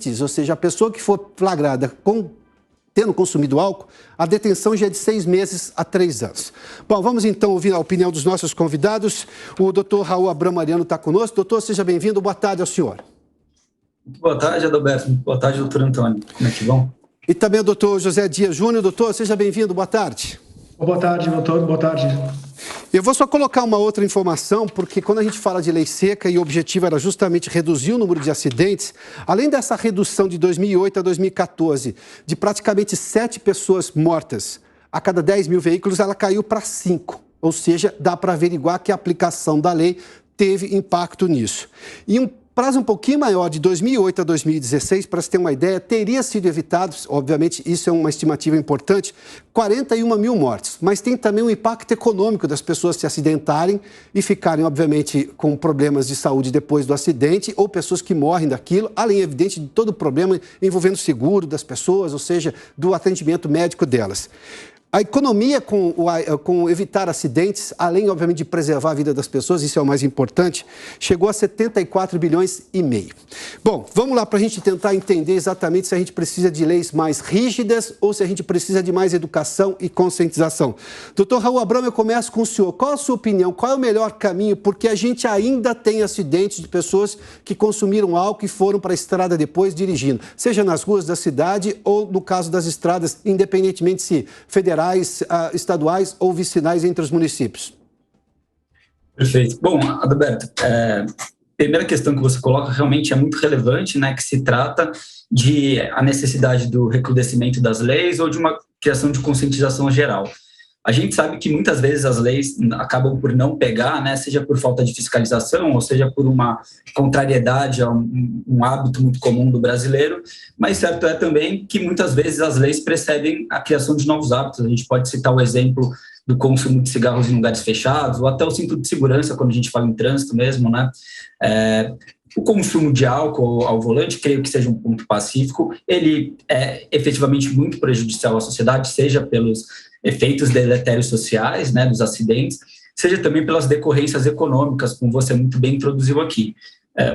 acidentes, ou seja, a pessoa que for flagrada tendo consumido álcool, a detenção já é de 6 meses a 3 anos. Bom, vamos então ouvir a opinião dos nossos convidados. O doutor Raul Abrão Mariano está conosco. Doutor, seja bem-vindo. Boa tarde ao senhor. Muito boa tarde, Adalberto. Muito boa tarde, doutor Antônio. Como é que vão? E também o doutor José Dias Júnior. Doutor, seja bem-vindo. Boa tarde. Boa tarde, doutor. Boa tarde. Eu vou só colocar uma outra informação, porque quando a gente fala de lei seca e o objetivo era justamente reduzir o número de acidentes, além dessa redução de 2008 a 2014, de praticamente 7 pessoas mortas a cada 10 mil veículos, ela caiu para 5. Ou seja, dá para averiguar que a aplicação da lei teve impacto nisso. E um prazo um pouquinho maior, de 2008 a 2016, para se ter uma ideia, teria sido evitado, obviamente isso é uma estimativa importante, 41 mil mortes. Mas tem também um impacto econômico das pessoas se acidentarem e ficarem, obviamente, com problemas de saúde depois do acidente, ou pessoas que morrem daquilo, além, evidente, de todo o problema envolvendo o seguro das pessoas, ou seja, do atendimento médico delas. A economia com evitar acidentes, além, obviamente, de preservar a vida das pessoas, isso é o mais importante, chegou a 74 bilhões e meio. Bom, vamos lá para a gente tentar entender exatamente se a gente precisa de leis mais rígidas ou se a gente precisa de mais educação e conscientização. Doutor Raul Abrão, eu começo com o senhor. Qual a sua opinião? Qual é o melhor caminho? Porque a gente ainda tem acidentes de pessoas que consumiram álcool e foram para a estrada depois dirigindo, seja nas ruas da cidade ou, no caso das estradas, independentemente se federais, estaduais ou vicinais entre os municípios. Perfeito. Bom, Adalberto, a primeira questão que você coloca realmente é muito relevante, né, que se trata de a necessidade do recrudescimento das leis ou de uma criação de conscientização geral. A gente sabe que muitas vezes as leis acabam por não pegar, né, seja por falta de fiscalização ou seja por uma contrariedade a um hábito muito comum do brasileiro, mas certo é também que muitas vezes as leis precedem a criação de novos hábitos. A gente pode citar o exemplo do consumo de cigarros em lugares fechados ou até o cinto de segurança quando a gente fala em trânsito mesmo, né? O consumo de álcool ao volante, creio que seja um ponto pacífico, ele é efetivamente muito prejudicial à sociedade, seja pelos efeitos deletérios sociais, né, dos acidentes, seja também pelas decorrências econômicas, como você muito bem introduziu aqui.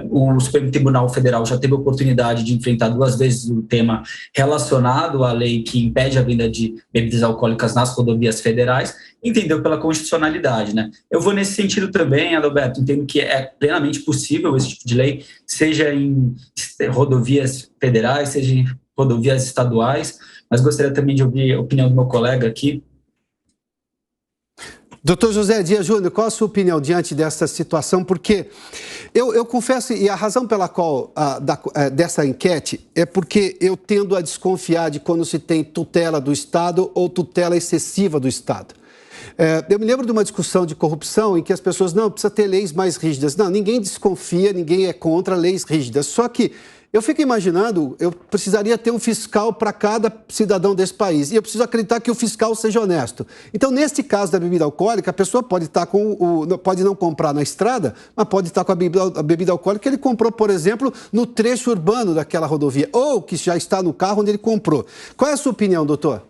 O Supremo Tribunal Federal já teve a oportunidade de enfrentar 2 vezes o tema relacionado à lei que impede a venda de bebidas alcoólicas nas rodovias federais, entendeu pela constitucionalidade, né? Eu vou nesse sentido também, Adalberto, entendo que é plenamente possível esse tipo de lei, seja em rodovias federais, seja em rodovias estaduais, mas gostaria também de ouvir a opinião do meu colega aqui. Doutor José Dias Júnior, qual a sua opinião diante dessa situação? Porque eu confesso, e a razão pela qual dessa enquete é porque eu tendo a desconfiar de quando se tem tutela do Estado ou tutela excessiva do Estado. Eu me lembro de uma discussão de corrupção em que as pessoas, não, precisa ter leis mais rígidas. Não, ninguém desconfia, ninguém é contra leis rígidas. Só que eu fico imaginando, eu precisaria ter um fiscal para cada cidadão desse país. E eu preciso acreditar que o fiscal seja honesto. Então, neste caso da bebida alcoólica, a pessoa pode estar pode não comprar na estrada, mas pode estar com a bebida alcoólica que ele comprou, por exemplo, no trecho urbano daquela rodovia, ou que já está no carro onde ele comprou. Qual é a sua opinião, doutor?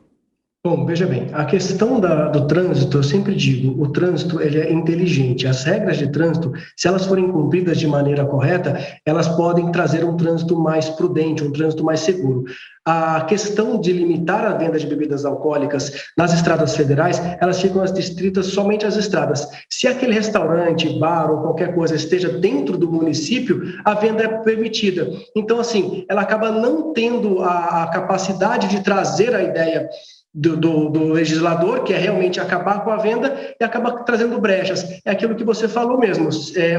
Bom, veja bem, a questão do trânsito, eu sempre digo, o trânsito ele é inteligente. As regras de trânsito, se elas forem cumpridas de maneira correta, elas podem trazer um trânsito mais prudente, um trânsito mais seguro. A questão de limitar a venda de bebidas alcoólicas nas estradas federais, elas ficam restritas somente às estradas. Se aquele restaurante, bar ou qualquer coisa esteja dentro do município, a venda é permitida. Então, assim, ela acaba não tendo a capacidade de trazer a ideia do legislador, que é realmente acabar com a venda, e acaba trazendo brechas. É aquilo que você falou mesmo,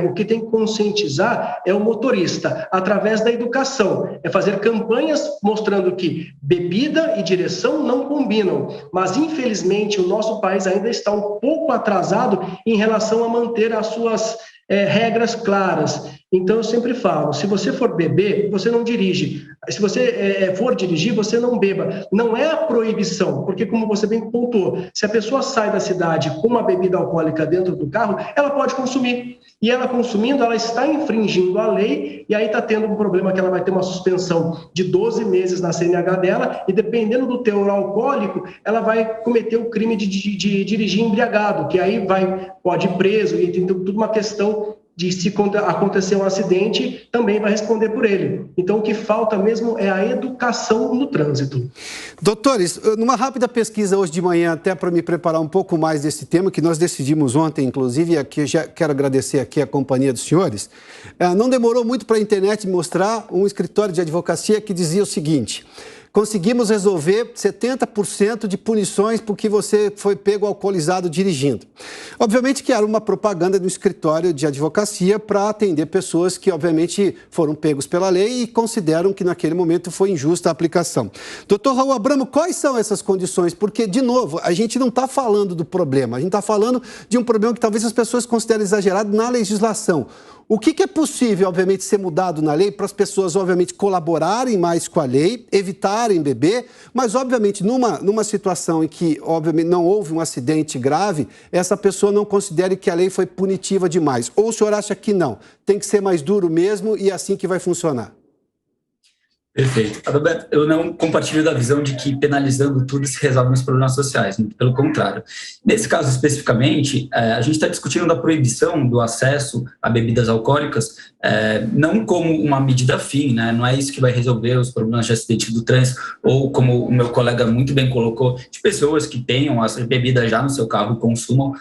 o que tem que conscientizar é o motorista, através da educação, é fazer campanhas mostrando que bebida e direção não combinam, mas infelizmente o nosso país ainda está um pouco atrasado em relação a manter as suas regras claras. Então, eu sempre falo, se você for beber, você não dirige. Se você for dirigir, você não beba. Não é a proibição, porque como você bem pontuou, se a pessoa sai da cidade com uma bebida alcoólica dentro do carro, ela pode consumir. E ela consumindo, ela está infringindo a lei, e aí está tendo um problema que ela vai ter uma suspensão de 12 meses na CNH dela, e dependendo do teor alcoólico, ela vai cometer o crime de dirigir embriagado, que aí pode ir preso, e tem tudo uma questão de se acontecer um acidente, também vai responder por ele. Então, o que falta mesmo é a educação no trânsito. Doutores, numa rápida pesquisa hoje de manhã, até para me preparar um pouco mais desse tema, que nós decidimos ontem, inclusive, e aqui já quero agradecer aqui a companhia dos senhores, não demorou muito para a internet mostrar um escritório de advocacia que dizia o seguinte: conseguimos resolver 70% de punições porque você foi pego alcoolizado dirigindo. Obviamente que era uma propaganda do escritório de advocacia para atender pessoas que, obviamente, foram pegos pela lei e consideram que naquele momento foi injusta a aplicação. Doutor Raul Abramo, quais são essas condições? Porque, de novo, a gente não está falando do problema, a gente está falando de um problema que talvez as pessoas considerem exagerado na legislação. O que é possível, obviamente, ser mudado na lei para as pessoas, obviamente, colaborarem mais com a lei, evitarem beber, mas, obviamente, numa situação em que, obviamente, não houve um acidente grave, essa pessoa não considere que a lei foi punitiva demais? Ou o senhor acha que não? Tem que ser mais duro mesmo e é assim que vai funcionar? Perfeito. Adalberto, eu não compartilho da visão de que penalizando tudo se resolve os problemas sociais, muito pelo contrário. Nesse caso especificamente, a gente está discutindo da proibição do acesso a bebidas alcoólicas, não como uma medida fim, né? Não é isso que vai resolver os problemas de acidente do trânsito, ou como o meu colega muito bem colocou, de pessoas que tenham as bebidas já no seu carro e consumam.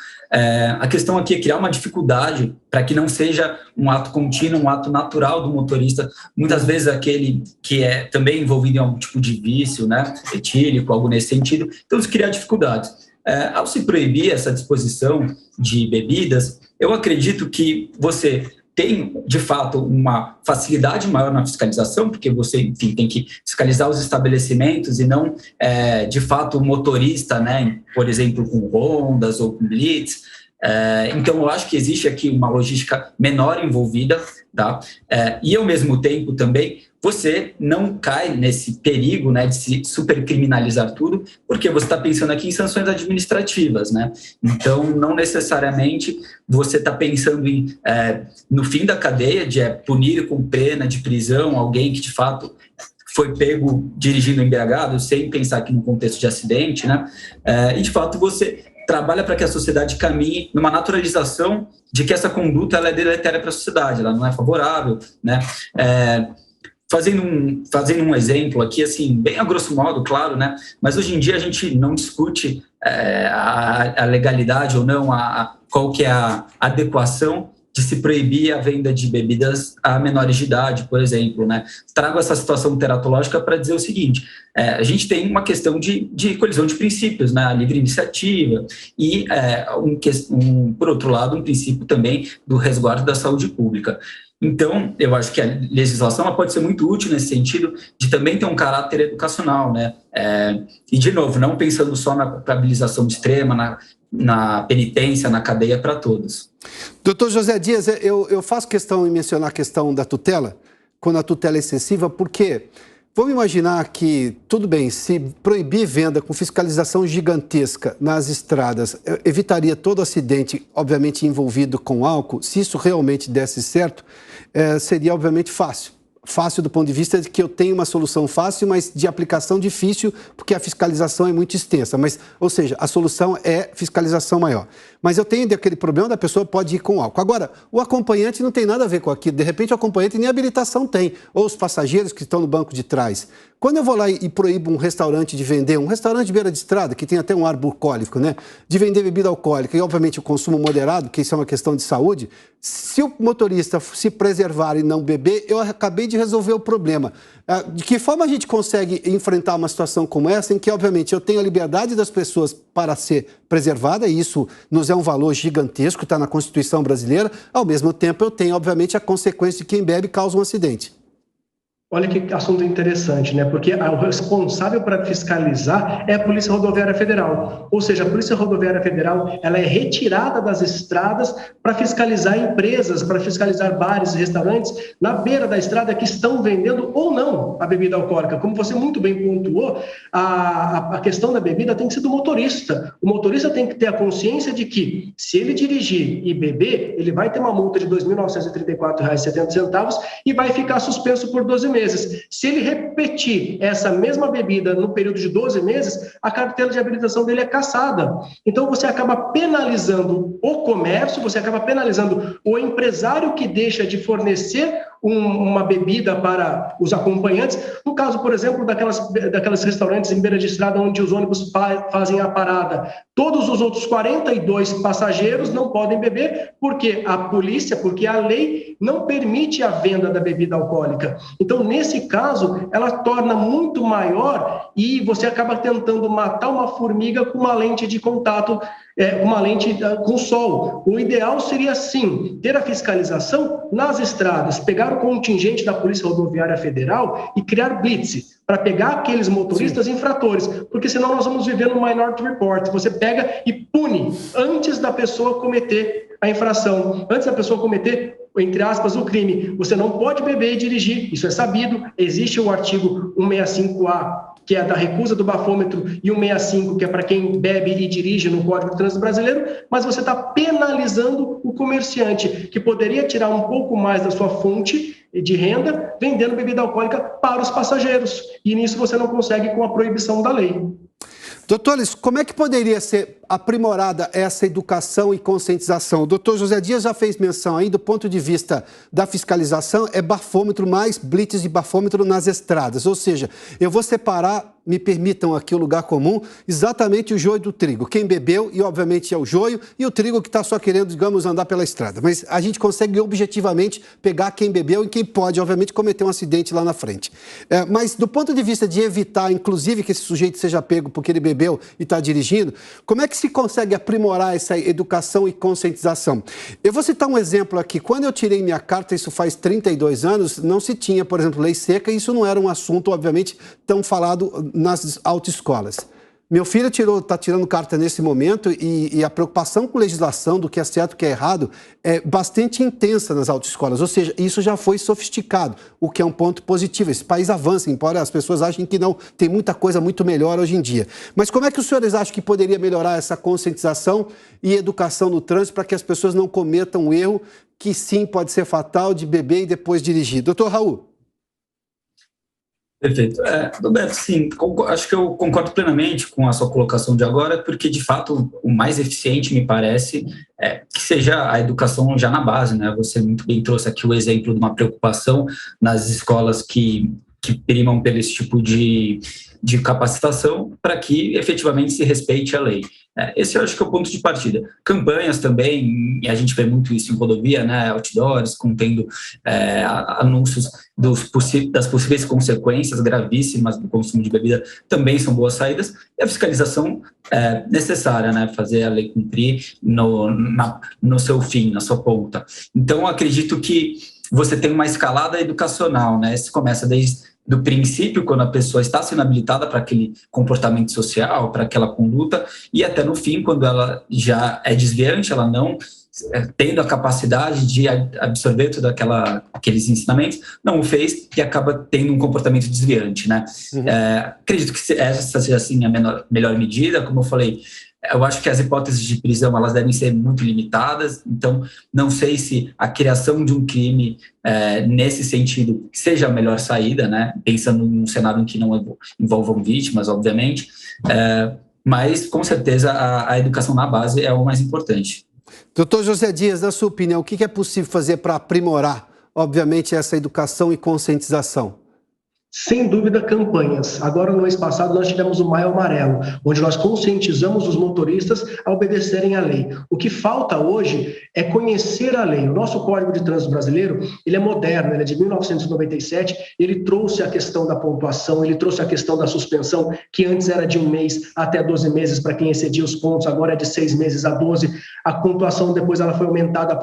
A questão aqui é criar uma dificuldade para que não seja um ato contínuo, um ato natural do motorista, muitas vezes aquele que é também envolvido em algum tipo de vício, né, etílico, algo nesse sentido. Então, isso cria dificuldades. Ao se proibir essa disposição de bebidas, eu acredito que você tem, de fato, uma facilidade maior na fiscalização, porque você, enfim, tem que fiscalizar os estabelecimentos e não, de fato, o motorista, né, por exemplo, com rondas ou com blitz. Então, eu acho que existe aqui uma logística menor envolvida, tá? E, ao mesmo tempo, também, você não cai nesse perigo, né, de se supercriminalizar tudo, porque você está pensando aqui em sanções administrativas, né? Então, não necessariamente você está pensando no fim da cadeia, de punir com pena de prisão alguém que, de fato, foi pego dirigindo embriagado, sem pensar aqui no contexto de acidente, né? E, de fato, você trabalha para que a sociedade caminhe numa naturalização de que essa conduta ela é deletéria para a sociedade, ela não é favorável, né? Fazendo um exemplo aqui, assim, bem a grosso modo, claro, né? Mas hoje em dia a gente não discute a legalidade ou não, qual que é a adequação de se proibir a venda de bebidas a menores de idade, por exemplo, né? Trago essa situação teratológica para dizer o seguinte: a gente tem uma questão de colisão de princípios, né? A livre iniciativa e, por outro lado, um princípio também do resguardo da saúde pública. Então, eu acho que a legislação ela pode ser muito útil nesse sentido de também ter um caráter educacional, né? E, de novo, não pensando só na culpabilização extrema, na penitência, na cadeia para todos. Doutor José Dias, eu faço questão em mencionar a questão da tutela, quando a tutela é excessiva, porque vamos imaginar que, tudo bem, se proibir venda com fiscalização gigantesca nas estradas, evitaria todo acidente, obviamente, envolvido com álcool. Se isso realmente desse certo, seria, obviamente, fácil. Fácil do ponto de vista de que eu tenho uma solução fácil, mas de aplicação difícil, porque a fiscalização é muito extensa. Ou seja, a solução é fiscalização maior. Mas eu tenho aquele problema da pessoa pode ir com álcool. Agora, o acompanhante não tem nada a ver com aquilo. De repente, o acompanhante nem habilitação tem. Ou os passageiros que estão no banco de trás. Quando eu vou lá e proíbo um restaurante de vender, um restaurante de beira de estrada, que tem até um ar bucólico, né? De vender bebida alcoólica e, obviamente, o consumo moderado, que isso é uma questão de saúde, se o motorista se preservar e não beber, eu acabei de resolver o problema. De que forma a gente consegue enfrentar uma situação como essa, em que, obviamente, eu tenho a liberdade das pessoas para ser preservada, e isso nos é um valor gigantesco, está na Constituição brasileira, ao mesmo tempo eu tenho, obviamente, a consequência de quem bebe causa um acidente. Olha que assunto interessante, né? Porque o responsável para fiscalizar é a Polícia Rodoviária Federal. Ou seja, a Polícia Rodoviária Federal ela é retirada das estradas para fiscalizar empresas, para fiscalizar bares e restaurantes na beira da estrada que estão vendendo ou não a bebida alcoólica. Como você muito bem pontuou, a questão da bebida tem que ser do motorista. O motorista tem que ter a consciência de que, se ele dirigir e beber, ele vai ter uma multa de R$ 2.934,70 e vai ficar suspenso por 12 meses. meses. Se ele repetir essa mesma bebida no período de 12 meses, a carteira de habilitação dele é cassada. Então, você acaba penalizando o comércio, você acaba penalizando o empresário que deixa de fornecer uma bebida para os acompanhantes. No caso, por exemplo, daquelas restaurantes em beira de estrada onde os ônibus fazem a parada, todos os outros 42 passageiros não podem beber porque a lei não permite a venda da bebida alcoólica. Então, nesse caso, ela torna muito maior e você acaba tentando matar uma formiga com uma lente de contato, uma lente com sol. O ideal seria, sim, ter a fiscalização nas estradas, pegar o contingente da Polícia Rodoviária Federal e criar blitz para pegar aqueles motoristas infratores, porque senão nós vamos viver no Minority Report. Você pega e pune antes da pessoa cometer a infração, antes da pessoa cometer, entre aspas, o crime. Você não pode beber e dirigir, isso é sabido. Existe o artigo 165A, que é da recusa do bafômetro, e o 165, que é para quem bebe e dirige no Código de Trânsito Brasileiro, mas você está penalizando o comerciante, que poderia tirar um pouco mais da sua fonte de renda vendendo bebida alcoólica para os passageiros. E nisso você não consegue com a proibição da lei. Doutores, como é que poderia ser aprimorada essa educação e conscientização? O doutor José Dias já fez menção aí, do ponto de vista da fiscalização, é bafômetro mais blitz de bafômetro nas estradas. Ou seja, eu vou separar, me permitam aqui o lugar comum, exatamente o joio do trigo. Quem bebeu, e obviamente é o joio, e o trigo que está só querendo, digamos, andar pela estrada. Mas a gente consegue objetivamente pegar quem bebeu e quem pode, obviamente, cometer um acidente lá na frente. Mas do ponto de vista de evitar, inclusive, que esse sujeito seja pego porque ele bebeu e está dirigindo, como é que se consegue aprimorar essa educação e conscientização? Eu vou citar um exemplo aqui. Quando eu tirei minha carta, isso faz 32 anos, não se tinha, por exemplo, lei seca, e isso não era um assunto, obviamente, tão falado nas autoescolas. Meu filho está tirando carta nesse momento e a preocupação com legislação do que é certo e o que é errado é bastante intensa nas autoescolas, ou seja, isso já foi sofisticado, o que é um ponto positivo. Esse país avança, embora as pessoas achem que não, tem muita coisa muito melhor hoje em dia. Mas como é que os senhores acham que poderia melhorar essa conscientização e educação no trânsito para que as pessoas não cometam o erro que sim pode ser fatal de beber e depois dirigir? Doutor Raul. Perfeito. Roberto, sim, acho que eu concordo plenamente com a sua colocação de agora, porque, de fato, o mais eficiente, me parece, é que seja a educação já na base, né? Você muito bem trouxe aqui o exemplo de uma preocupação nas escolas que primam pelo esse tipo de capacitação para que efetivamente se respeite a lei. Esse eu acho que é o ponto de partida. Campanhas também, e a gente vê muito isso em rodovia, né, outdoors, contendo anúncios das possíveis consequências gravíssimas do consumo de bebida, também são boas saídas, e a fiscalização é necessária, né, fazer a lei cumprir no seu fim, na sua ponta. Então, acredito que você tem uma escalada educacional, né, se começa desde do princípio, quando a pessoa está sendo habilitada para aquele comportamento social, para aquela conduta, e até no fim, quando ela já é desviante, ela não tendo a capacidade de absorver todos aqueles ensinamentos, não o fez e acaba tendo um comportamento desviante, né? Uhum. Acredito que essa seja, assim, a melhor medida. Como eu falei, eu acho que as hipóteses de prisão elas devem ser muito limitadas, então não sei se a criação de um crime nesse sentido seja a melhor saída, né? Pensando num cenário em que não envolvam vítimas, obviamente, mas com certeza a educação na base é o mais importante. Doutor José Dias, na sua opinião, o que é possível fazer para aprimorar, obviamente, essa educação e conscientização? Sem dúvida, campanhas. Agora, no mês passado, nós tivemos o Maio Amarelo, onde nós conscientizamos os motoristas a obedecerem à lei. O que falta hoje é conhecer a lei. O nosso Código de Trânsito Brasileiro, ele é moderno, ele é de 1997, ele trouxe a questão da pontuação, ele trouxe a questão da suspensão, que antes era de 1 mês até 12 meses para quem excedia os pontos, agora é de 6 meses a 12. A pontuação depois ela foi aumentada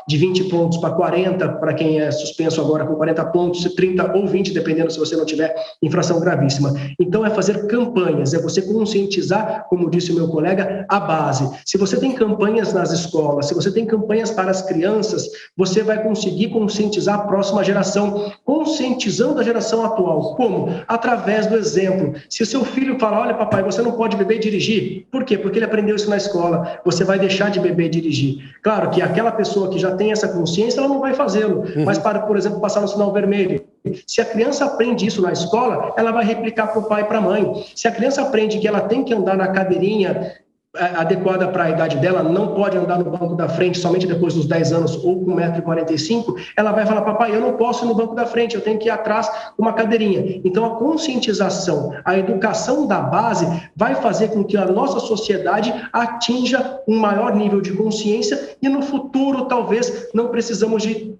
de 20 pontos para 40, para quem é suspenso agora com 40 pontos, 30 ou 20, dependendo se você não tiver infração gravíssima. Então, é fazer campanhas, é você conscientizar, como disse o meu colega, a base. Se você tem campanhas nas escolas, se você tem campanhas para as crianças, você vai conseguir conscientizar a próxima geração, conscientizando a geração atual. Como? Através do exemplo. Se o seu filho falar, olha, papai, você não pode beber e dirigir. Por quê? Porque ele aprendeu isso na escola. Você vai deixar de beber e dirigir. Claro que aquela pessoa que já tem essa consciência, ela não vai fazê-lo. Mas para, por exemplo, passar no sinal vermelho, Se a criança aprende isso na escola, ela vai replicar para o pai e para a mãe. Se a criança aprende que ela tem que andar na cadeirinha adequada para a idade dela, não pode andar no banco da frente somente depois dos 10 anos ou com 1,45 m, ela vai falar, papai, eu não posso ir no banco da frente, eu tenho que ir atrás com uma cadeirinha. Então, a conscientização, a educação da base vai fazer com que a nossa sociedade atinja um maior nível de consciência e no futuro, talvez, não precisamos de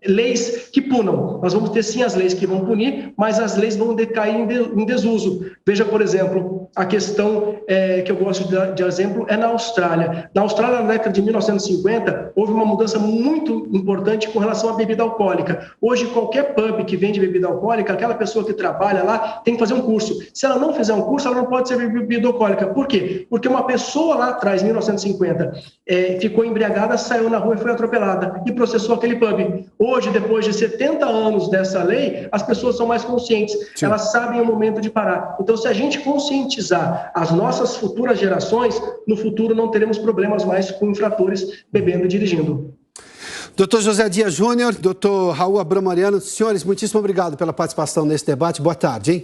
leis que punam. Nós vamos ter sim as leis que vão punir, mas as leis vão decair em desuso. Veja, por exemplo, a questão que eu gosto de exemplo é na Austrália. Na Austrália, na década de 1950, houve uma mudança muito importante com relação à bebida alcoólica. Hoje, qualquer pub que vende bebida alcoólica, aquela pessoa que trabalha lá tem que fazer um curso. Se ela não fizer um curso, ela não pode ser bebida alcoólica. Por quê? Porque uma pessoa lá atrás, em 1950, ficou embriagada, saiu na rua e foi atropelada e processou aquele pub. Hoje, depois de 70 anos dessa lei, as pessoas são mais conscientes. Sim. Elas sabem o momento de parar. Então, se a gente conscientizar as nossas futuras gerações, no futuro não teremos problemas mais com infratores bebendo e dirigindo. Doutor José Dias Júnior, doutor Raul Abrão Mariano, senhores, muitíssimo obrigado pela participação nesse debate. Boa tarde, hein?